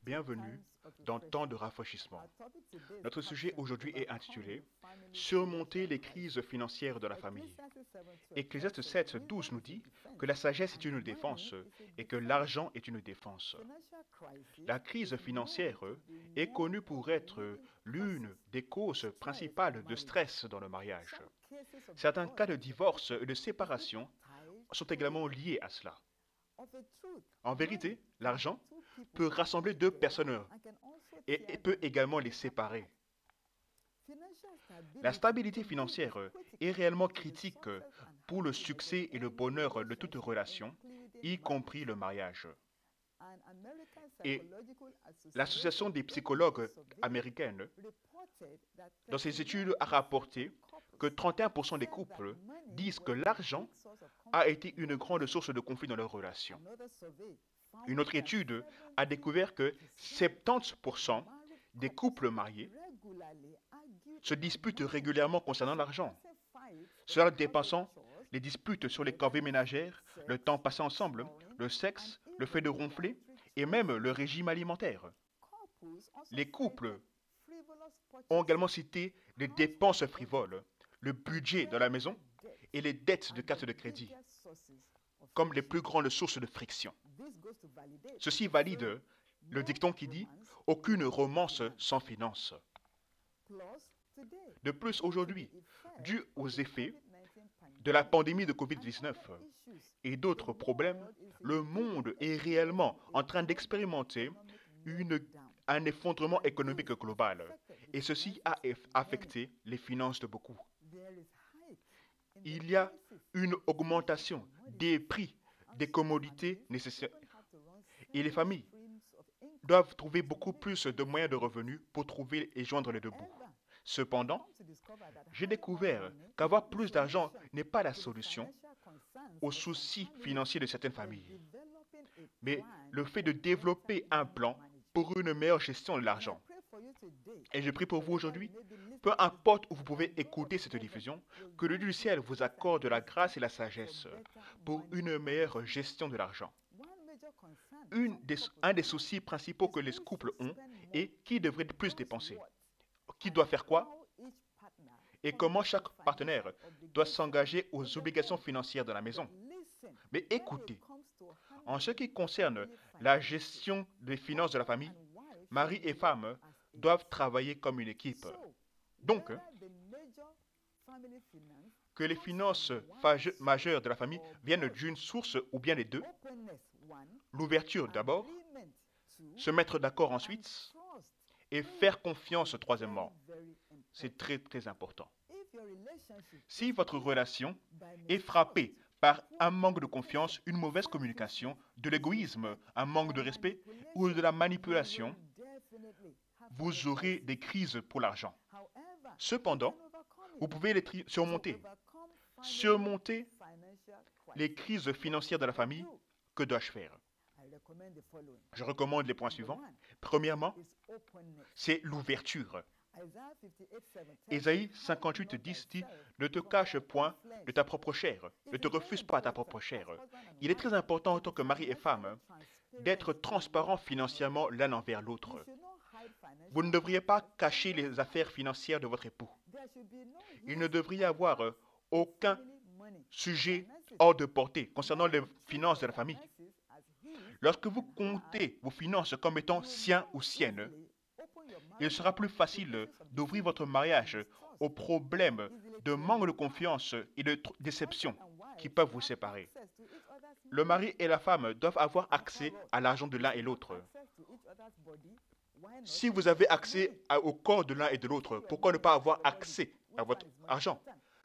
Bienvenue dans Temps de rafraîchissement. Notre sujet aujourd'hui est intitulé Surmonter les crises financières de la famille. Ecclésiaste 7, 12 nous dit que la sagesse est une défense et que l'argent est une défense. La crise financière est connue pour être l'une des causes principales de stress dans le mariage. Certains cas de divorce et de séparation sont également liés à cela. En vérité, l'argent peut rassembler deux personnes et peut également les séparer. La stabilité financière est réellement critique pour le succès et le bonheur de toute relation, y compris le mariage. Et l'Association des psychologues américaines, dans ses études, a rapporté que 31% des couples disent que l'argent a été une grande source de conflit dans leur relation. Une autre étude a découvert que 70% des couples mariés se disputent régulièrement concernant l'argent. Cela dépassant les disputes sur les corvées ménagères, le temps passé ensemble, le sexe, le fait de ronfler et même le régime alimentaire. Les couples ont également cité les dépenses frivoles, le budget de la maison et les dettes de carte de crédit comme les plus grandes sources de friction. Ceci valide le dicton qui dit « Aucune romance sans finance ». De plus, aujourd'hui, dû aux effets de la pandémie de Covid-19 et d'autres problèmes, le monde est réellement en train d'expérimenter un effondrement économique global. Et ceci a affecté les finances de beaucoup. Il y a une augmentation des prix des commodités nécessaires et les familles doivent trouver beaucoup plus de moyens de revenus pour trouver et joindre les deux bouts. Cependant, j'ai découvert qu'avoir plus d'argent n'est pas la solution aux soucis financiers de certaines familles, mais le fait de développer un plan pour une meilleure gestion de l'argent. Et je prie pour vous aujourd'hui, peu importe où vous pouvez écouter cette diffusion, que le Dieu du ciel vous accorde la grâce et la sagesse pour une meilleure gestion de l'argent. Un des soucis principaux que les couples ont est qui devrait plus dépenser, qui doit faire quoi et comment chaque partenaire doit s'engager aux obligations financières de la maison. Mais écoutez, en ce qui concerne la gestion des finances de la famille, mari et femme doivent travailler comme une équipe. Donc, que les finances majeures de la famille viennent d'une source ou bien les deux, l'ouverture d'abord, se mettre d'accord ensuite et faire confiance troisièmement. C'est très très important. Si votre relation est frappée par un manque de confiance, une mauvaise communication, de l'égoïsme, un manque de respect ou de la manipulation, vous aurez des crises pour l'argent. Cependant, vous pouvez les surmonter. Surmonter les crises financières de la famille, que dois-je faire? Je recommande les points suivants. Premièrement, c'est l'ouverture. Ésaïe 58, 10 dit « Ne te cache point de ta propre chair, ne te refuse pas ta propre chair. » Il est très important en tant que mari et femme d'être transparents financièrement l'un envers l'autre. Vous ne devriez pas cacher les affaires financières de votre époux. Il ne devrait y avoir aucun sujet hors de portée concernant les finances de la famille. Lorsque vous comptez vos finances comme étant siens ou siennes, il sera plus facile d'ouvrir votre mariage aux problèmes de manque de confiance et de déception qui peuvent vous séparer. Le mari et la femme doivent avoir accès à l'argent de l'un et l'autre. Si vous avez accès au corps de l'un et de l'autre, pourquoi ne pas avoir accès à votre argent?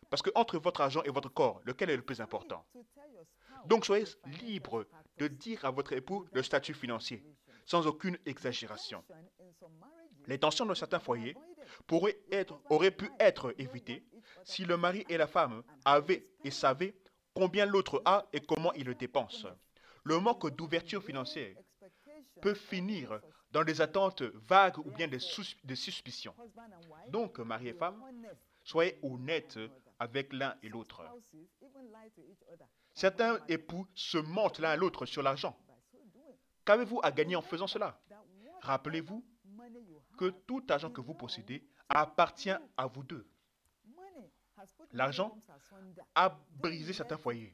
Parce que entre votre argent et votre corps, lequel est le plus important? Donc soyez libre de dire à votre époux le statut financier, sans aucune exagération. Les tensions dans certains foyers auraient pu être évitées si le mari et la femme avaient et savaient combien l'autre a et comment il le dépense. Le manque d'ouverture financière peut finir dans des attentes vagues ou bien des suspicions. Donc, mari et femme, soyez honnêtes avec l'un et l'autre. Certains époux se mentent l'un à l'autre sur l'argent. Qu'avez-vous à gagner en faisant cela? Rappelez-vous que tout argent que vous possédez appartient à vous deux. L'argent a brisé certains foyers.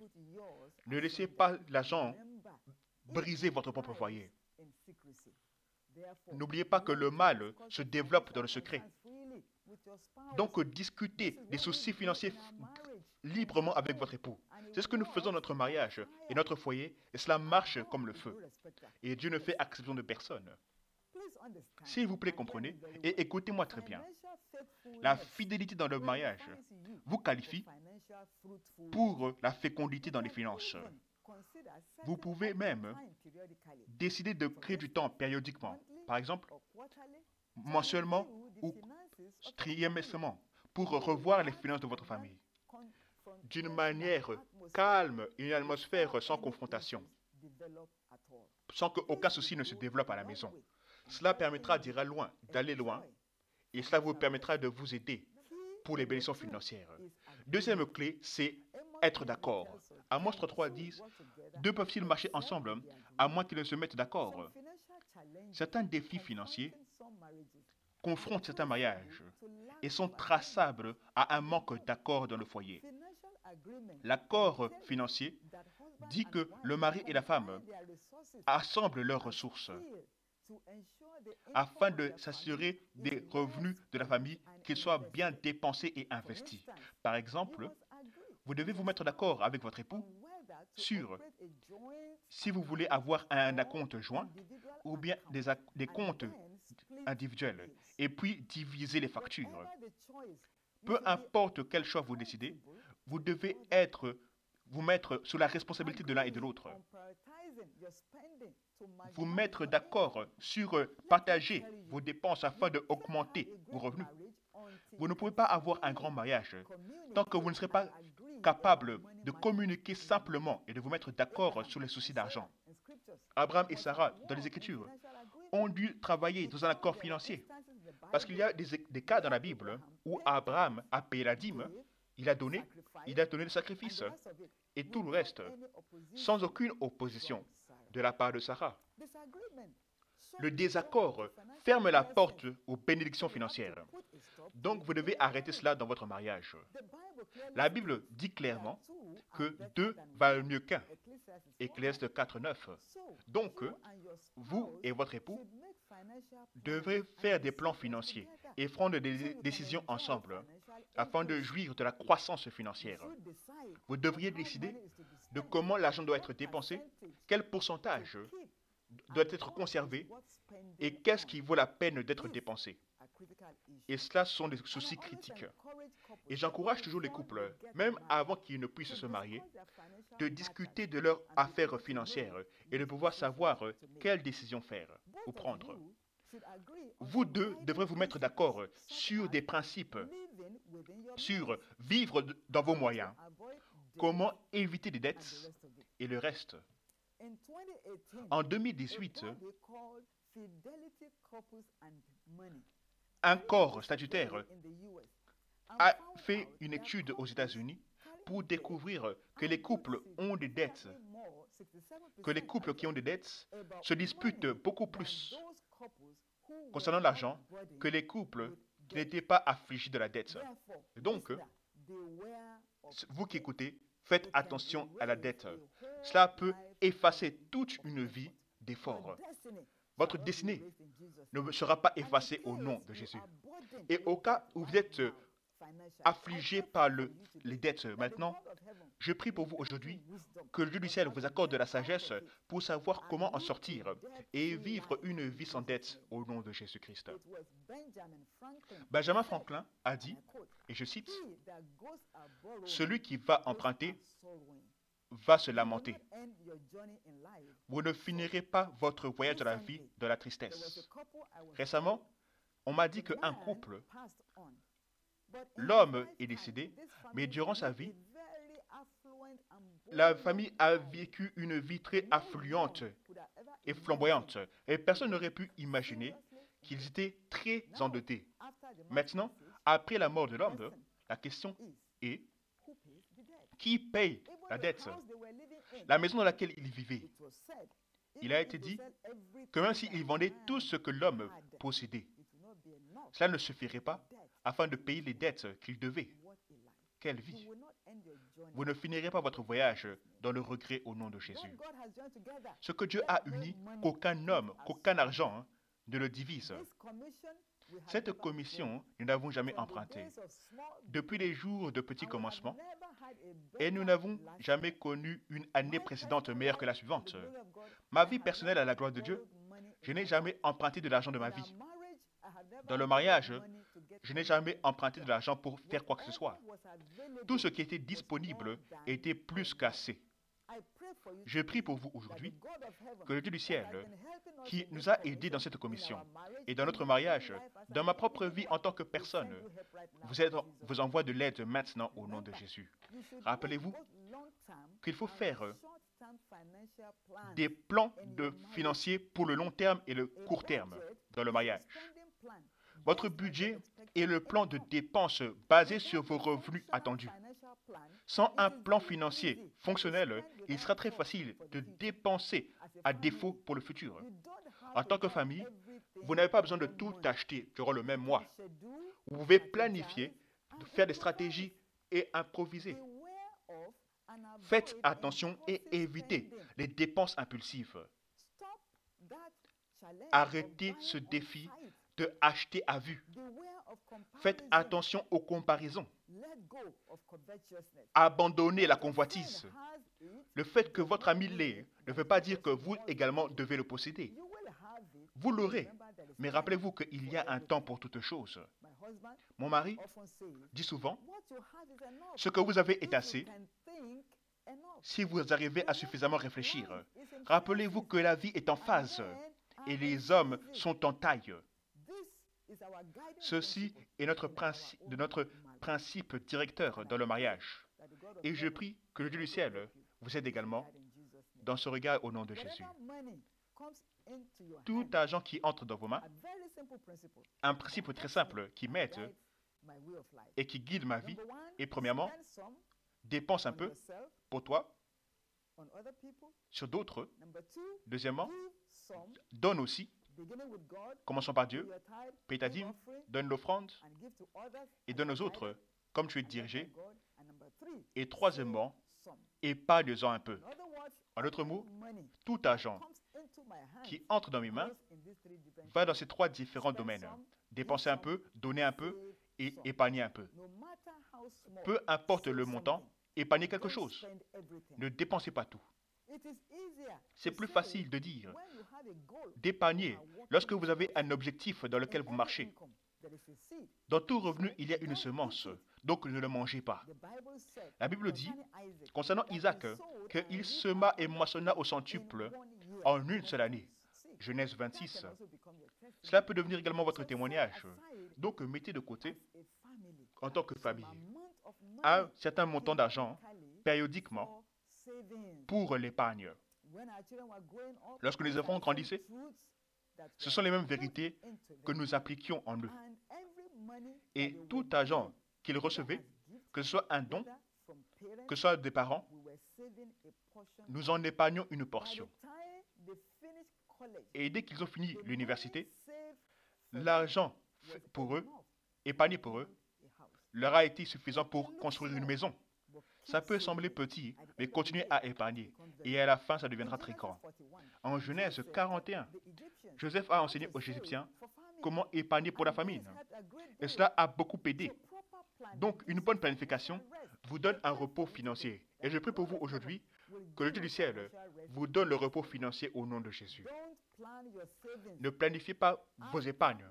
Ne laissez pas l'argent briser votre propre foyer. N'oubliez pas que le mal se développe dans le secret. Donc, discutez des soucis financiers librement avec votre époux. C'est ce que nous faisons dans notre mariage et notre foyer, et cela marche comme le feu. Et Dieu ne fait exception de personne. S'il vous plaît, comprenez, et écoutez-moi très bien. La fidélité dans le mariage vous qualifie pour la fécondité dans les finances. Vous pouvez même décider de créer du temps périodiquement, par exemple, mensuellement ou trimestriellement, pour revoir les finances de votre famille, d'une manière calme et une atmosphère sans confrontation, sans qu'aucun souci ne se développe à la maison. Cela permettra d'aller loin, et cela vous permettra de vous aider pour les bénédictions financières. Deuxième clé, c'est être d'accord. Amos 3 dit, deux peuvent-ils marcher ensemble à moins qu'ils ne se mettent d'accord? Certains défis financiers confrontent certains mariages et sont traçables à un manque d'accord dans le foyer. L'accord financier dit que le mari et la femme assemblent leurs ressources afin de s'assurer des revenus de la famille, qu'ils soient bien dépensés et investis. Par exemple, vous devez vous mettre d'accord avec votre époux sur si vous voulez avoir un acompte joint ou bien des comptes individuels et puis diviser les factures. Peu importe quel choix vous décidez, vous devez vous mettre sous la responsabilité de l'un et de l'autre. Vous mettre d'accord sur partager vos dépenses afin d'augmenter vos revenus. Vous ne pouvez pas avoir un grand mariage tant que vous ne serez pas capable de communiquer simplement et de vous mettre d'accord sur les soucis d'argent. Abraham et Sarah, dans les Écritures, ont dû travailler dans un accord financier. Parce qu'il y a des cas dans la Bible où Abraham a payé la dîme, il a donné le sacrifice et tout le reste, sans aucune opposition de la part de Sarah. Le désaccord ferme la porte aux bénédictions financières. Donc vous devez arrêter cela dans votre mariage. La Bible dit clairement que deux valent mieux qu'un. Ecclésiaste 4:9. Donc, vous et votre époux devrez faire des plans financiers et prendre des décisions ensemble afin de jouir de la croissance financière. Vous devriez décider de comment l'argent doit être dépensé, quel pourcentage doit être conservé et qu'est-ce qui vaut la peine d'être dépensé. Et cela sont des soucis critiques. Et j'encourage toujours les couples, même avant qu'ils ne puissent se marier, de discuter de leurs affaires financières et de pouvoir savoir quelles décisions faire ou prendre. Vous deux devrez vous mettre d'accord sur des principes, sur vivre dans vos moyens, comment éviter des dettes et le reste. En 2018, un corps statutaire a fait une étude aux États-Unis pour découvrir que les couples ont des dettes, que les couples qui ont des dettes se disputent beaucoup plus concernant l'argent que les couples qui n'étaient pas affligés de la dette. Donc, vous qui écoutez, faites attention à la dette. Cela peut effacer toute une vie d'efforts. Votre destinée ne sera pas effacée au nom de Jésus. Et au cas où vous êtes affligé par les dettes maintenant, je prie pour vous aujourd'hui que le Dieu du ciel vous accorde de la sagesse pour savoir comment en sortir et vivre une vie sans dette au nom de Jésus-Christ. Benjamin Franklin a dit, et je cite, « Celui qui va emprunter va se lamenter. Vous ne finirez pas votre voyage de la vie de la tristesse. » Récemment, on m'a dit qu'un couple, l'homme est décédé, mais durant sa vie, la famille a vécu une vie très affluente et flamboyante. Et personne n'aurait pu imaginer qu'ils étaient très endettés. Maintenant, après la mort de l'homme, la question est, qui paye la dette? La maison dans laquelle ils vivaient il a été dit que même s'il vendait tout ce que l'homme possédait, cela ne suffirait pas afin de payer les dettes qu'il devait. Quelle vie! Vous ne finirez pas votre voyage dans le regret au nom de Jésus. Ce que Dieu a uni, qu'aucun homme, qu'aucun argent ne le divise. Cette commission, nous n'avons jamais empruntée. Depuis les jours de petits commencements, et nous n'avons jamais connu une année précédente meilleure que la suivante. Ma vie personnelle à la gloire de Dieu, je n'ai jamais emprunté de l'argent de ma vie. Dans le mariage, je n'ai jamais emprunté de l'argent pour faire quoi que ce soit. Tout ce qui était disponible était plus qu'assez. Je prie pour vous aujourd'hui que le Dieu du ciel, qui nous a aidés dans cette commission et dans notre mariage, dans ma propre vie en tant que personne, vous envoie de l'aide maintenant au nom de Jésus. Rappelez-vous qu'il faut faire des plans financiers pour le long terme et le court terme dans le mariage. Votre budget est le plan de dépenses basé sur vos revenus attendus. Sans un plan financier fonctionnel, il sera très facile de dépenser à défaut pour le futur. En tant que famille, vous n'avez pas besoin de tout acheter durant le même mois. Vous pouvez planifier, faire des stratégies et improviser. Faites attention et évitez les dépenses impulsives. Arrêtez ce défi de acheter à vue. Faites attention aux comparaisons. Abandonnez la convoitise. Le fait que votre ami l'ait ne veut pas dire que vous également devez le posséder. Vous l'aurez, mais rappelez-vous qu'il y a un temps pour toutes choses. Mon mari dit souvent, ce que vous avez est assez si vous arrivez à suffisamment réfléchir. Rappelez-vous que la vie est en phase et les hommes sont en taille. Ceci est notre principe directeur dans le mariage. Et je prie que le Dieu du ciel vous aide également dans ce regard au nom de Jésus. Tout argent qui entre dans vos mains, un principe très simple qui m'aide et qui guide ma vie est premièrement, dépense un peu pour toi, sur d'autres. Deuxièmement, donne aussi. Commençons par Dieu, paye ta dîme, donne l'offrande et donne aux autres, comme tu es dirigé. Et troisièmement, épargne-en un peu. En d'autres mots, tout argent qui entre dans mes mains va dans ces trois différents domaines. Dépenser un peu, donner un peu et épargner un peu. Peu importe le montant, épargnez quelque chose. Ne dépensez pas tout. C'est plus facile de dire d'épargner lorsque vous avez un objectif dans lequel vous marchez. Dans tout revenu, il y a une semence, donc ne le mangez pas. La Bible dit, concernant Isaac, qu'il sema et moissonna au centuple en une seule année. Genèse 26. Cela peut devenir également votre témoignage. Donc mettez de côté, en tant que famille, un certain montant d'argent, périodiquement, pour l'épargne. Lorsque les enfants grandissaient, ce sont les mêmes vérités que nous appliquions en eux. Et tout argent qu'ils recevaient, que ce soit un don, que ce soit des parents, nous en épargnons une portion. Et dès qu'ils ont fini l'université, l'argent pour eux, épargné pour eux, leur a été suffisant pour construire une maison. Ça peut sembler petit, mais continuez à épargner. Et à la fin, ça deviendra très grand. En Genèse 41, Joseph a enseigné aux Égyptiens comment épargner pour la famine. Et cela a beaucoup aidé. Donc, une bonne planification vous donne un repos financier. Et je prie pour vous aujourd'hui que le Dieu du ciel vous donne le repos financier au nom de Jésus. Ne planifiez pas vos épargnes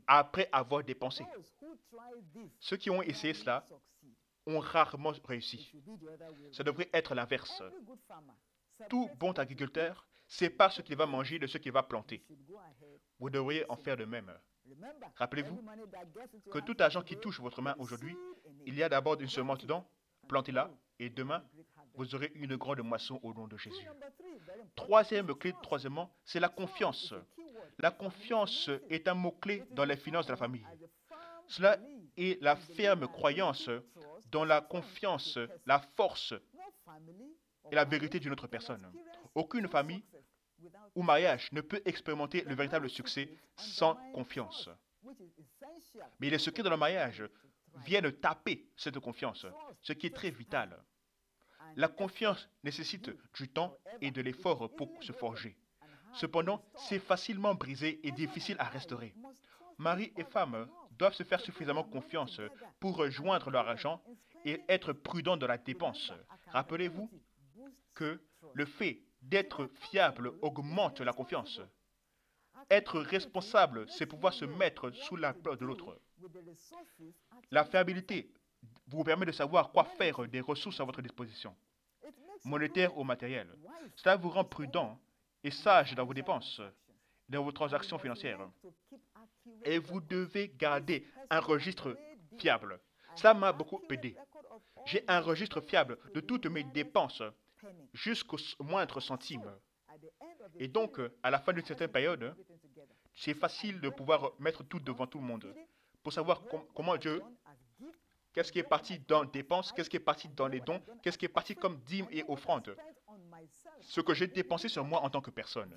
après avoir dépensé. Ceux qui ont essayé cela ont rarement réussi. Ça devrait être l'inverse. Tout bon agriculteur sépare ce qu'il va manger de ce qu'il va planter. Vous devriez en faire de même. Rappelez-vous que tout argent qui touche votre main aujourd'hui, il y a d'abord une semence dedans, plantez-la, et demain, vous aurez une grande moisson au nom de Jésus. Troisièmement, c'est la confiance. La confiance est un mot-clé dans les finances de la famille. Cela est la ferme croyance dans la confiance, la force et la vérité d'une autre personne. Aucune famille ou mariage ne peut expérimenter le véritable succès sans confiance. Mais les secrets de le mariage viennent taper cette confiance, ce qui est très vital. La confiance nécessite du temps et de l'effort pour se forger. Cependant, c'est facilement brisé et difficile à restaurer. Mari et femme doivent se faire suffisamment confiance pour joindre leur argent et être prudents dans la dépense. Rappelez-vous que le fait d'être fiable augmente la confiance. Être responsable, c'est pouvoir se mettre sous la peur de l'autre. La fiabilité vous permet de savoir quoi faire des ressources à votre disposition, monétaires ou matérielles. Cela vous rend prudent et sage dans vos dépenses, dans vos transactions financières. Et vous devez garder un registre fiable. Ça m'a beaucoup aidé. J'ai un registre fiable de toutes mes dépenses jusqu'au moindre centime. Et donc, à la fin d'une certaine période, c'est facile de pouvoir mettre tout devant tout le monde pour savoir comment Dieu, qu'est-ce qui est parti dans dépenses, qu'est-ce qui est parti dans les dons, qu'est-ce qui est parti comme dîmes et offrandes. Ce que j'ai dépensé sur moi en tant que personne.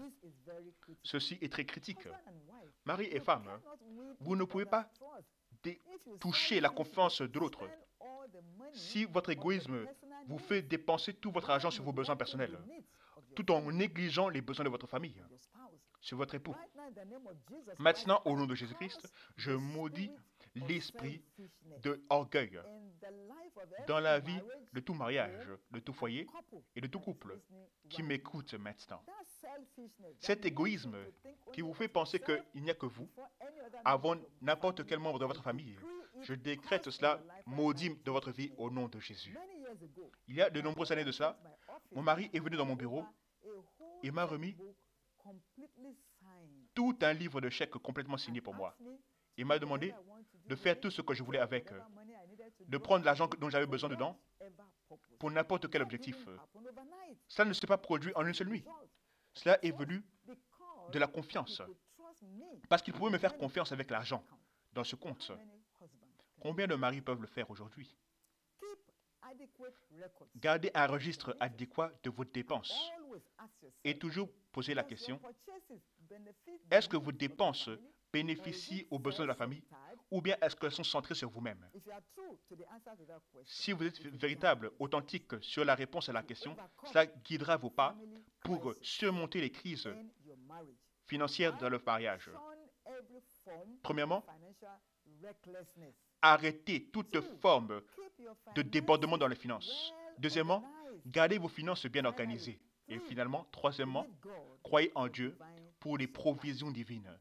Ceci est très critique. Mari et femme, vous ne pouvez pas toucher la confiance de l'autre. Si votre égoïsme vous fait dépenser tout votre argent sur vos besoins personnels, tout en négligeant les besoins de votre famille, sur votre époux. Maintenant, au nom de Jésus-Christ, je maudis l'esprit de orgueil dans la vie de tout mariage, de tout foyer et de tout couple qui m'écoute maintenant. Cet égoïsme qui vous fait penser qu'il n'y a que vous, avant n'importe quel membre de votre famille, je décrète cela maudit de votre vie au nom de Jésus. Il y a de nombreuses années de cela, mon mari est venu dans mon bureau et m'a remis tout un livre de chèques complètement signé pour moi. Il m'a demandé de faire tout ce que je voulais avec, de prendre l'argent dont j'avais besoin dedans pour n'importe quel objectif. Cela ne s'est pas produit en une seule nuit. Cela est venu de la confiance. Parce qu'il pouvait me faire confiance avec l'argent dans ce compte. Combien de maris peuvent le faire aujourd'hui? Gardez un registre adéquat de vos dépenses et toujours poser la question, est-ce que vos dépenses bénéficient aux besoins de la famille ou bien est-ce qu'elles sont centrées sur vous-même? Si vous êtes véritable, authentique sur la réponse à la question, cela guidera vos pas pour surmonter les crises financières dans le mariage. Premièrement, arrêtez toute forme de débordement dans les finances. Deuxièmement, gardez vos finances bien organisées. Et finalement, troisièmement, croyez en Dieu pour les provisions divines.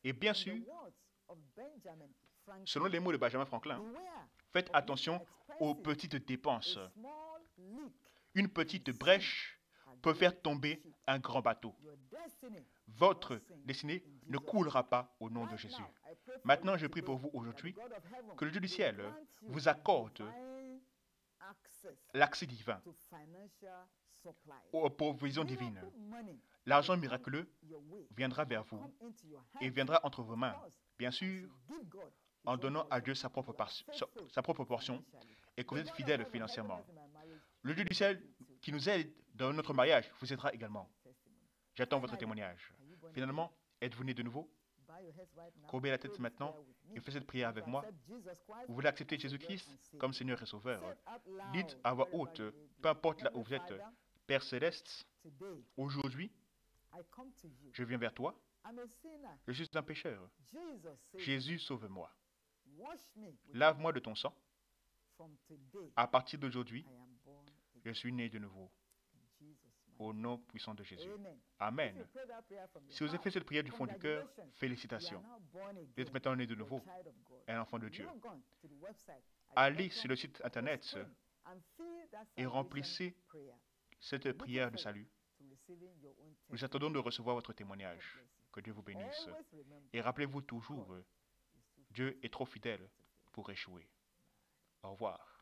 Et bien sûr, selon les mots de Benjamin Franklin, faites attention aux petites dépenses. Une petite brèche peut faire tomber un grand bateau. Votre destinée ne coulera pas au nom de Jésus. Maintenant, je prie pour vous aujourd'hui que le Dieu du ciel vous accorde l'accès divin aux provisions divines. L'argent miraculeux viendra vers vous et viendra entre vos mains, bien sûr, en donnant à Dieu sa propre portion et que vous êtes fidèle financièrement. Le Dieu du ciel qui nous aide dans notre mariage vous aidera également. J'attends votre témoignage. Finalement, êtes-vous né de nouveau? Courbez la tête maintenant et faites cette prière avec moi. Vous voulez accepter Jésus-Christ comme Seigneur et Sauveur? Dites à voix haute, peu importe là où vous êtes, Père Céleste, aujourd'hui, je viens vers toi. Je suis un pécheur. Jésus, sauve-moi. Lave-moi de ton sang. À partir d'aujourd'hui, je suis né de nouveau. Au nom puissant de Jésus. Amen. Si vous avez fait cette prière du fond du cœur, félicitations. Vous êtes maintenant né de nouveau, un enfant de Dieu. Allez sur le site internet et remplissez cette prière de salut. Nous attendons de recevoir votre témoignage. Que Dieu vous bénisse. Et rappelez-vous toujours, Dieu est trop fidèle pour échouer. Au revoir.